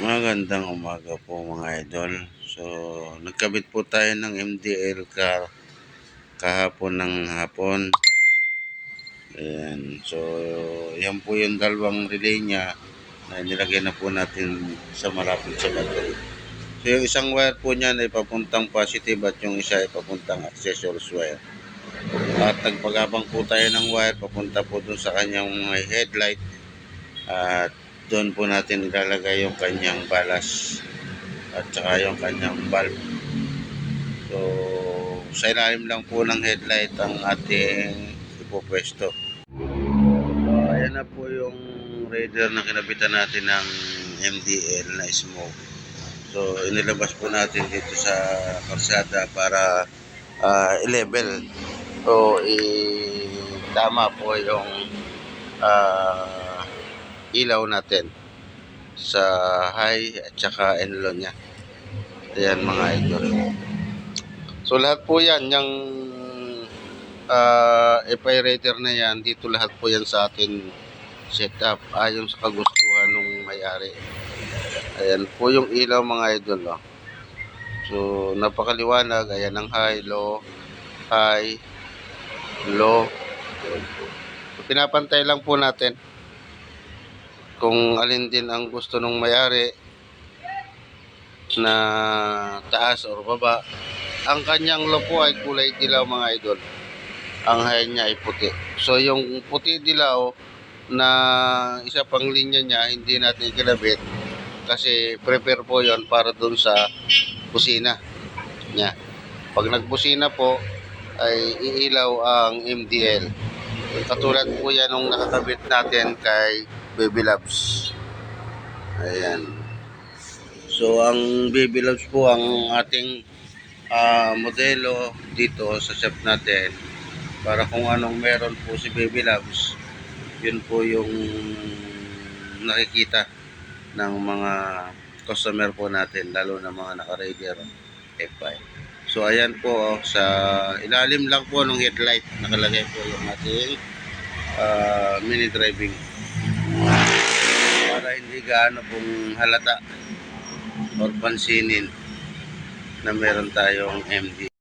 Magandang umaga po mga idol. So, nagkabit po tayo ng MDL kahapon ng hapon. Ayan. So, yan po yung dalawang relay niya na nilagay na po natin sa malapit sa battery. So, yung isang wire po niyan ay papuntang positive at yung isa ay papuntang accessories wire. At nagpagabang po tayo ng wire papunta po dun sa kanyang headlight at doon po natin ilalagay yung kanyang balas at saka yung kanyang bulb. So, sa ilalim lang po ng headlight ang ating ipopwesto. So, ayan na po yung radar na kinabitan natin ng MDL na smoke. So, inilabas po natin dito sa kalsada para i-level. So, tama po yung ilaw natin sa high at saka low niya. Ayan mga idol. So lahat po yan, yung aerator na yan, dito lahat po yan sa atin setup ayon sa kagustuhan ng may-ari. Ayan po yung ilaw mga idol. Oh. So napakaliwanag. Ayan ang high, low, So, pinapantay lang po natin kung alin din ang gusto ng may-ari na taas o baba. Ang kanyang low po ay kulay dilaw mga idol. Ang high niya ay puti. So yung puti dilaw na isa pang linya niya hindi natin kinabit kasi prepare po yon para dun sa busina niya. Pag nagbusina po ay iilaw ang MDL. Katulad po yan nung nakakabit natin kay Baby Loves. Ayan. So ang Baby Loves po ang ating modelo dito sa shop natin para kung anong meron po si Baby Loves, yun po yung nakikita ng mga customer po natin, lalo na mga naka-Raider F5. So ayan po, sa ilalim lang po ng headlight nakalagay po yung ating mini driving para hindi gaano pong halata or pansinin na meron tayong MD.